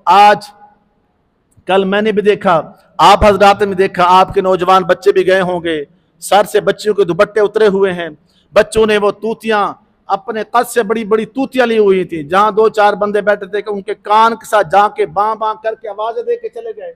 आज कल मैंने भी देखा, आप हजरात ने देखा, आपके नौजवान बच्चे भी गए होंगे, सर से बच्चियों के दुपट्टे उतरे हुए हैं, बच्चों ने वो तूतियां अपने कद से बड़ी बड़ी तूतियां ली हुई थी, जहां दो चार बंदे बैठे थे कि उनके कान के साथ जाके बां बां करके आवाजें दे के चले गए।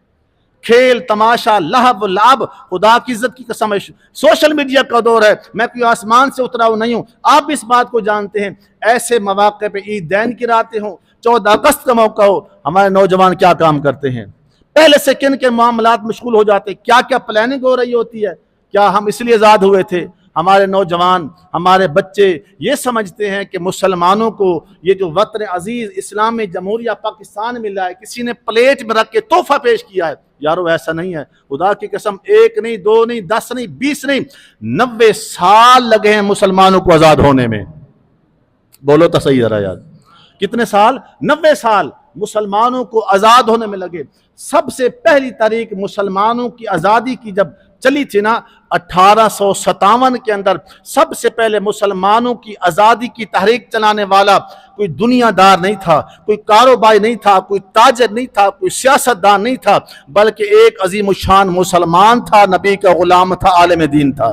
खेल तमाशा लहब लाभ, खुदा की इज्जत की कसम है, सोशल मीडिया का दौर है, मैं कोई आसमान से उतरा हुआ नहीं हूं, आप भी इस बात को जानते हैं। ऐसे मौके पे ईदैन की रातें हों, 14 अगस्त का मौका हो, हमारे नौजवान क्या काम करते हैं, पहले से किन के मामलात मशगूल हो जाते, क्या क्या प्लानिंग हो रही होती है। क्या हम इसलिए आज़ाद हुए थे? हमारे नौजवान, हमारे बच्चे ये समझते हैं कि मुसलमानों को ये जो वतन अजीज इस्लामी जमहूरिया पाकिस्तान मिला है, किसी ने प्लेट में रख के तोहफा पेश किया है। यारो ऐसा नहीं है, खुदा की कसम, 1 नहीं 2 नहीं 10 नहीं 20 नहीं 90 साल लगे हैं मुसलमानों को आज़ाद होने में। बोलो तो सही जरा यार, कितने साल? 90 साल मुसलमानों को आज़ाद होने में लगे। सबसे पहली तारीख मुसलमानों की आज़ादी की जब चली थी ना, 1857 के अंदर सबसे पहले मुसलमानों की आज़ादी की तहरीक चलाने वाला कोई दुनियादार नहीं था, कोई कारोबारी नहीं था, कोई ताजर नहीं था, कोई सियासतदान नहीं था, बल्कि एक अजीम शान मुसलमान था, नबी का गुलाम था, आलिम दीन था।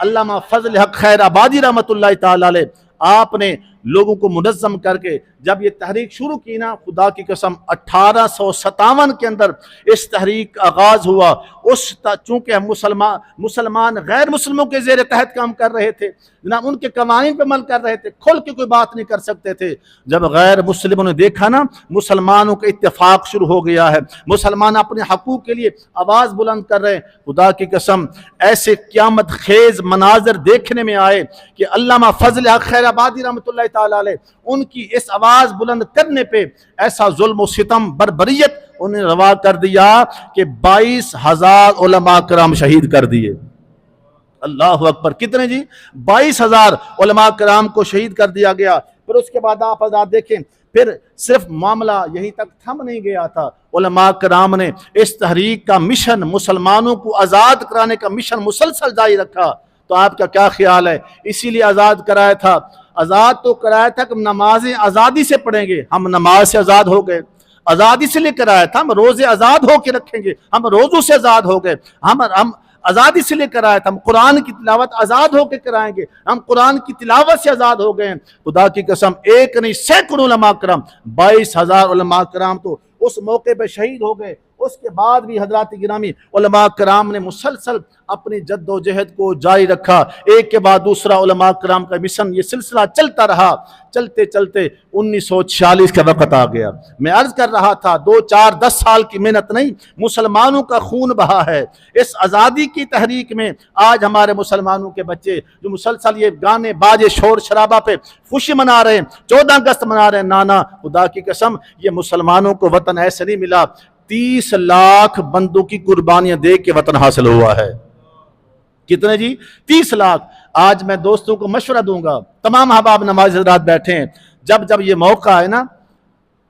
अल्लामा फजल हक खैर आबादी रहमतुल्लाह ताला अलैह, आपने लोगों को मुनज़्ज़म करके जब ये तहरीक शुरू की ना, खुदा की कसम 1857 के अंदर इस तहरीक का आगाज़ हुआ। उस चूँकि मुसलमान गैर मुस्लिमों के ज़ेर तहत काम कर रहे थे, जनाब उनके कवानीन पर अमल कर रहे थे, खुल के कोई बात नहीं कर सकते थे। जब गैर मुस्लिमों ने देखा ना मुसलमानों का इत्तेफाक शुरू हो गया है, मुसलमान अपने हकूक़ के लिए आवाज़ बुलंद कर रहे हैं, खुदा की कसम ऐसे क़यामत खेज़ मनाजर देखने में आए कि अल्लामा फजल हक खैर आबादी रहमतुल्लाह ताला अलैह, उनकी इस आवाज़ बुलंद करने पे ऐसा जुल्म व सितम बर्बरियत उन्हें रवा कर दिया कि 22,000 उलमा कराम शहीद कर दिए। अल्लाह अकबर, कितने जी? 22,000 उलमा कराम को शहीद कर दिया गया। फिर उसके बाद आप आजाद देखें, फिर सिर्फ मामला यहीं तक थम नहीं गया था, उलमा कराम ने इस तहरीक का मिशन, मुसलमानों को आज़ाद कराने का मिशन मुसलसल जारी रखा। तो आपका क्या ख्याल है? इसीलिए आज़ाद कराया था, आज़ाद तो कराया था कि नमाजें आज़ादी से पढ़ेंगे, हम नमाज से आज़ाद हो गए। आज़ादी से लेकर आया था हम रोज़े आज़ाद होकर रखेंगे, हम रोज़ों से आज़ाद हो गए। हम आज़ादी से लेकर आया था, हम कुरान की तिलावत आज़ाद होकर कराएंगे, हम कुरान की तिलावत से आज़ाद हो गए हैं। खुदा की कसम, एक नहीं सैकड़ों उलमा कराम, 22,000 उलमा कराम तो उस मौके पर शहीद हो गए। उसके बाद भी हजरात गिरामी उलमा कराम ने मुसलसल अपनी जद्दोजहद को जारी रखा, एक के बाद दूसरा उलमा कराम का मिशन, ये सिलसिला चलता रहा। चलते चलते 1946 का वक्त आ गया। मैं अर्ज कर रहा था 2 4 10 साल की मेहनत नहीं, मुसलमानों का खून बहा है इस आज़ादी की तहरीक में। आज हमारे मुसलमानों के बच्चे जो मुसलसल ये गाने बाजे शोर शराबा पे खुशी मना रहे हैं, 14 अगस्त मना रहे हैं, नाना खुदा की कसम ये मुसलमानों को वतन ऐसे नहीं मिला, 30 लाख बंदों की कुर्बानियां दे के वतन हासिल हुआ है। कितने जी? 30 लाख। आज मैं दोस्तों को मशवरा दूंगा, तमाम अहबाब नमाज हज़रात बैठे हैं, जब जब ये मौका है ना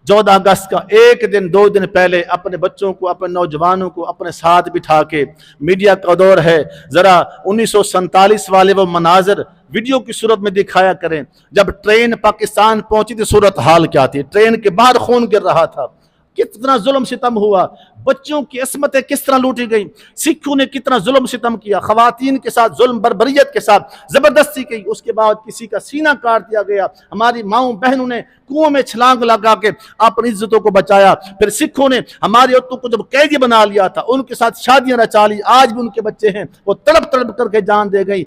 14 अगस्त का, 1 दिन 2 दिन पहले अपने बच्चों को, अपने नौजवानों को अपने साथ बिठा के, मीडिया का दौर है, ज़रा 1947 वाले वो मनाजर वीडियो की सूरत में दिखाया करें। जब ट्रेन पाकिस्तान पहुंची थी सूरत हाल क्या थी, ट्रेन के बाहर खून गिर रहा था, कितना जुल्म सितम हुआ, बच्चों की अस्मतें किस तरह लूटी गई, सिखों ने कितना जुल्म सितम किया, खवातीन के साथ जुल्म बर्बरियत के साथ जबरदस्ती की, उसके बाद किसी का सीना काट दिया गया, हमारी माओं बहनों ने कुओं में छलांग लगा के अपनी इज्जतों को बचाया। फिर सिखों ने हमारी औरतों को जब कैदी बना लिया था, उनके साथ शादियां रचा ली, आज भी उनके बच्चे हैं, वो तड़प तड़प करके जान दे गई।